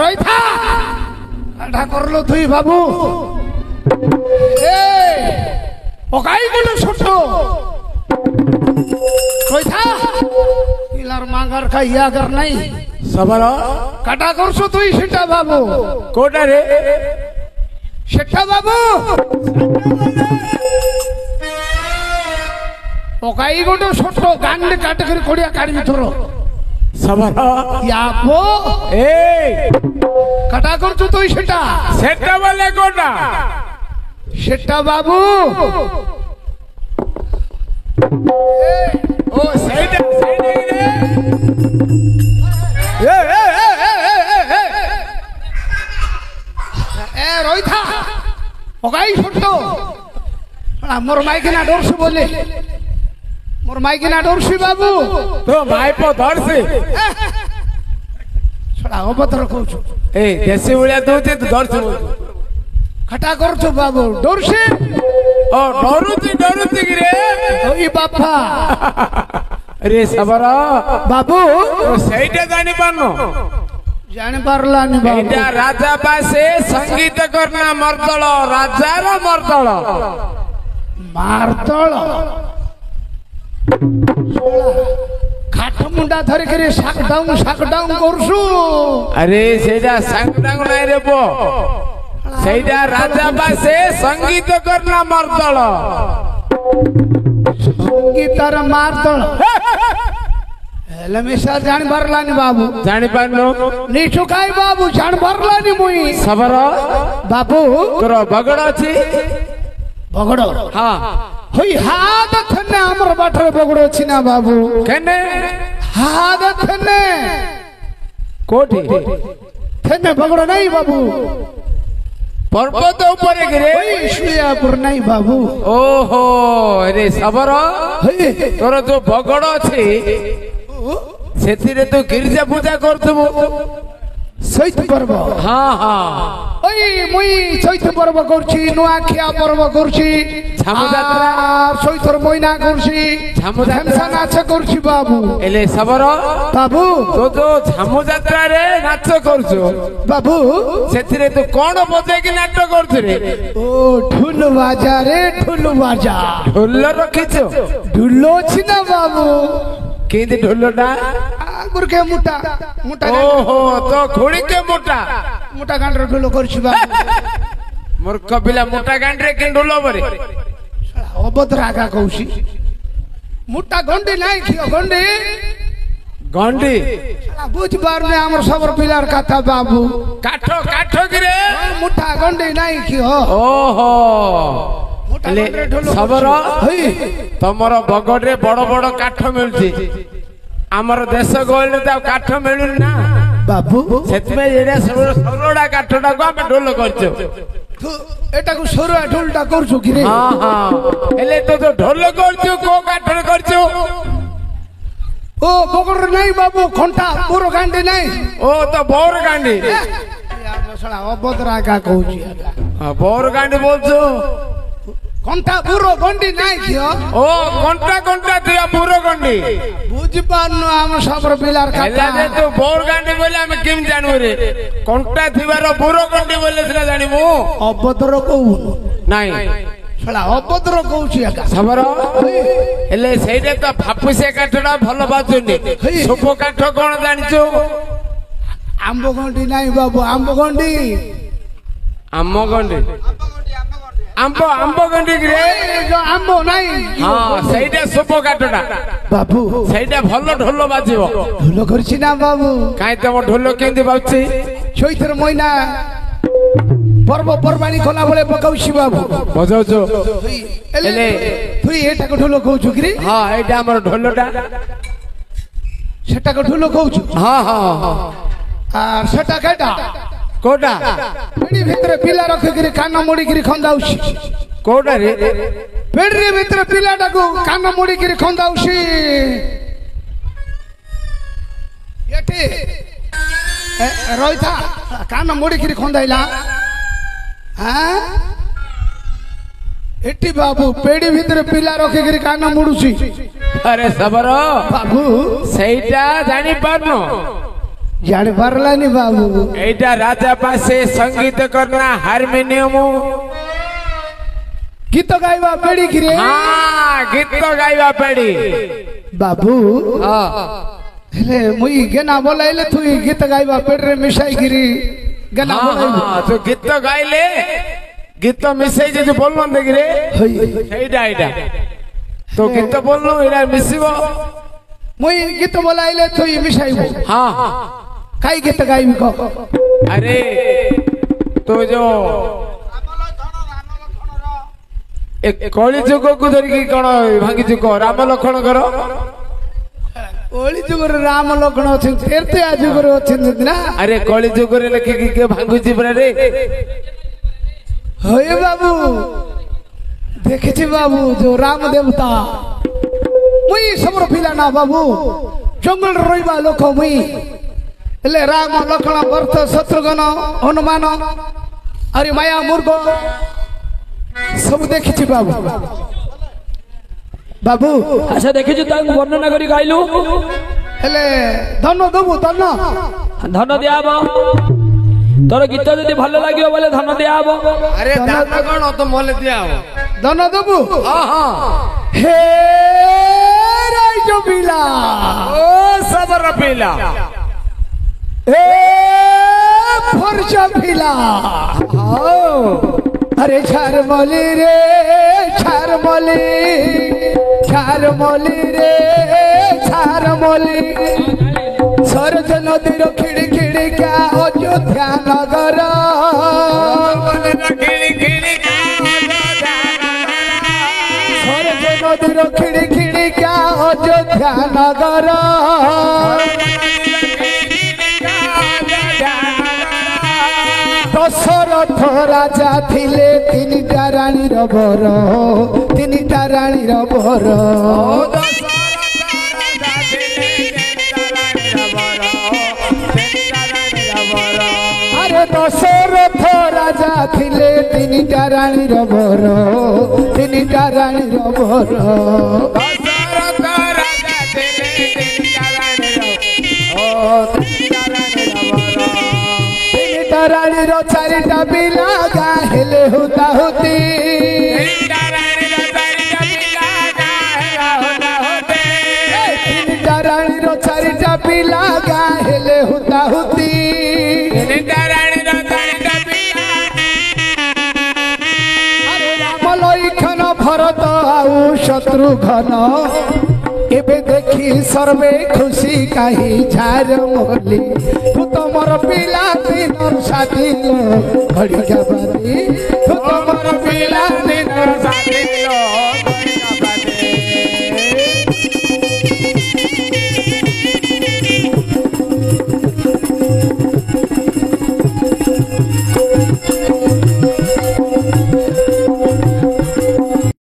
রইথা আডা করলো তুই বাবু ওকাই গুলো ছোট রইথা ইলার মাঙ্গার খাইয়া কর নাই সবার কাটা করছো তুই সেটা বাবু কোটা রে সেটা বাবু ওকাই গুলো ছোট গান্ডে কাটে করে কড়িয়া কাটবি তোর সবার ইয়াপো এই কাটা করছো তুই সেটা সেটা বলে কোটা সেটা বাবু ও সেইটা সেইটা রে এ রইথা ওকাই ছোট মোর মাইকে না ডরছু বলে মোর মাইকে না ডরছি বাবু তো মাইপ ধরছি ছড়া অভদ্র কହୁଛୁ এই দেশি উড়িয়া দউছে তো ধরছি খাটা করছো বাবু ডরছি ও ডরুছি কি রে ওই বাপা রে সবার বাবু ও সেইটা জানি পারনো জানি পারলানি বাবু এটা রাজা পাশে সঙ্গীত করনা মর্দল রাজার মর্দল মারতଳ খাট মুন্ডা ধরে করে শাকডাউন করছু আরে সেইটা সাংডাং নাই রে বো সেইটা রাজা পাশে সঙ্গীত করনা মর্দল সঙ্গীতার মারতଳ ହେଲେ ମିଶା ଜାଣି ପାରିଲାନି ବାବୁ ଜାଣି ପାରନୁ ନିଠୁ କାଇ ବାବୁ ଜାଣି ପାରିଲାନି ମୁଇଁ ସବର ବାବୁ ତୋର ବଗଡ଼ ଅଛି ବଗଡ଼ ହଁ ହୋଇ ହାଦ ଥେନେ ଆମର ବାଟରେ ବଗଡ଼ ଅଛି ନା ବାବୁ କେନେ ହାଦ ଥେନେ କୋଠି ଥେନେ ବଗଡ଼ ନାହିଁ ବାବୁ ପର୍ବତ ଉପରେ ଗିରେ ଶୁଳିଆପୁର ନାହିଁ ବାବୁ ଓହୋ ରେ ସବର ତୋର ଯୋଉ ବଗଡ଼ ଅଛି ସେଥିରେ ତୁ ଗିର୍ଜା ପୂଜା କରୁଥିବୁ চৈত পর্ব হ্যাঁ হ্যাঁ ওই মুই চৈত পর্ব করছি নোয়াখিয়া পর্ব করছি ঝামুযাত্রা চৈতর মইনা করছি ঝামুযাত্রা নাচ করছি বাবু এলে সবর বাবু তো তো ঝামুযাত্রারে নাচ করছো বাবু ସେଥିରେ ତୁ କଣ ବଜେଇକି ନାଟ କରୁଛୁ ରେ ও ঢুল বাজা রে ঢুল বাজা ঢୋଲ ରଖିଛୁ ঢুল ଅଛି না বাবু କେମିତି ଢୋଲଟା আগুর কে মোটা মোটা ଓହୋ ତ ଖୁଡିକେ ମୋଟା মোটা গান্ডর ঢুল করছি বাবু ମୂର୍ଖ ପିଲା ମୋଟା ଗାଣ୍ଡିରେ କେମିତି ଢୋଲ ବରେ অভদ্র আগা কৌশি মোটা গন্ডি নাই কি গন্ডি ଗଣ୍ଡି বুঝ পারনে আমার সবর পিলার কথা বাবু କାଠ କାଠ କିରେ মোটা গন্ডি নাই কি ଓହୋ ହେଲେ ସବର ତମର ବଗଡରେ ବଡ ବଡ କାଠ ମିଳୁଛି ଆମର ଦେଶ ଗହଳିରେ ତ ଆଉ କାଠ ମିଳୁନି ନା বাবু ସେଥିପାଇଁ ଏଇଟା ସରୋଡା କାଠଟାକୁ ଆମେ ଢୋଲ କରିଛୁ এটাকু সরুয়া ঢোলটা করছো কি রে ହଁ ହଁ ହେଲେ ତୁ ତ ଢୋଲ କରିଛୁ କୋଉ କାଠରେ କରିଛୁ ও বগড় নাই বাবু ঘন্টা পুরো গান্ডি নাই ଓ ତ ବୌର ଗାଣ୍ଡି অভদ্র আগা কৌছি ବୌର ଗାଣ୍ଡି ବୋଲଛୁ ঘন্টা পুরো গন্ডি নাই কি ଓ କଣ୍ଟା କଣ୍ଟା ଥିବା ପୁର ଗଣ୍ଡି বুঝি পারনু আমার সবর পিলার ହେଲା কথা ଯେ ତୁ ବୌର ଗାଣ୍ଡି ବୋଇଲେ ଆମେ କେମିତି ଜାଣିବୁ ରେ କଣ୍ଟା ଥିବାର ପୁର ଗଣ୍ଡି ବୋଇଲେ ସିନା ଜାଣିବୁ অভদ্র কৌ ନାଇଁ শালা অভদ্র কৌছি আগা ସବର ହେଲେ ସେଇଟା ତ ଫାପୁସିଆ କାଠଟା ଭଲ ବାଜୁନି ଶୁଭ କାଠ କଣ ଜାଣିଛୁ আম্ব গন্ডি নাই বাবু আম্ব গন্ডি ଆମ ଗଣ୍ଡି ଆମ୍ବ ଗଣ୍ଡି ରେ আম্ব নাই ହଁ ସେଇଟା ଶୁଭ କାଠଟା বাবু ସେଇଟା ଭଲ ঢୋଲ ବାଜିବ ঢোল করছি না বাবু କାହିଁ ତମ ঢୋଲ କେମିତି ବାଜୁଛି চৈত্র মইনা পর্বপর্বাণী কলা বলে পকাউছি বাবু ବଜାଉଛୁ এলে তুই এটাকে ঢোল কৌছু কি রে ହଁ ଏଇଟା ଆମର ঢୋଲଟା সেটাকে ঢোল কৌছু ହଁ ହଁ ହଁ আর সেটা কেটা କୋଉଟା পেড়ি ভিতরে পিলা রখিকি কান মুড়িকি খন্দাউছি କୋଉଟା ରେ পেড়ি ভিতরে পিলাটাকে কান মুড়িকি খন্দাউছি এটি ରହିଥା କାନ ମୋଡ଼ିକିରି ଖନ୍ଦାଇଲା ଏଠି ବାବୁ ପେଡି ଭିତରେ ପିଲା ରଖିକିରି କାନ ମୁଡୁଛି अरे सबर ବାବୁ ସେଇଟା ଜାଣି ପାରୁନ ଜାଣି ପାରିଲାନି ବାବୁ ଏଇଟା ରାଜା ପାଶେ ସଙ୍ଗୀତ କରନା ହାରମୋନିୟମ ଗୀତ ଗାଇବା ପେଡିକିରି ଗୀତ ଗାଇବା ପେଡି ବାବୁ ହେଲେ ମୁଇ ଗେନା ବୋଲାଇଲେ ତୁ ଗୀତ ଗାଇବା ପେଡିରେ ମିଶାଇକିରି ଗେନା ବୋଲାଇବୁ ତୁ ଗୀତ ଗାଇଲେ गीत मिसई जे बोलनो देखिरे एइडा एइडा तो गीत बोलनो एइडा मिसिबो मुई गीत बोलाइले थुई मिसाइबो हां काई गीत गाइबी को अरे तो जो एक कळी जुग को धरि की कोन भांगी जुग राम लखन करो कळी जुग राम लखन अछि तेरते आ जुग रे अछि ना अरे कळी जुग रे लखी के भांगु जिबरा रे हे बाबू देखिछि बाबू जो राम देवता मुई समर पिला ना बाबू जंगल रहिबा लोक मुई ले राम लक्ष्मण भरत शत्रुघ्न हनुमान अरे माया मूर्ख सब देखिछि बाबू बाबू अच्छा देखिछु तांग वर्णना करी गाइलु हेले धन दबु धन दियाबो तोर गीत जदि भल लागियो बोले धन दियाबो अरे दान कोन तो मोले दियाबो धन दबु हां हां हे राजो बिला ओ सबर पिला ए फरजा पिला अरे झार मोली रे झार मोली रे झार मोली सरज नदीर खिड़ी खिड़ी क्या अयोध्या नगर सरज नदीर खिड़ी खिड़ी क्या अयोध्या नगर दशरथ राजा थिले तीनटा रानीर बर तीनटा रानीर बर दशरथ राजा थिले तीनटा रानीर बर तीनटा रानीर बर दशरथ राजा थिले तीनटा रानीर चारिटा पिला गाहेले हुता हुती तीनटा रानीर चारिटा पिला गाहेले हुता हुती भरत आउ शत्रुघ्न एबे देखी सर्वे खुशी कही झार मोली तू तमर पिला दिनर साथी घड़ी जाबानी तू तमर पिला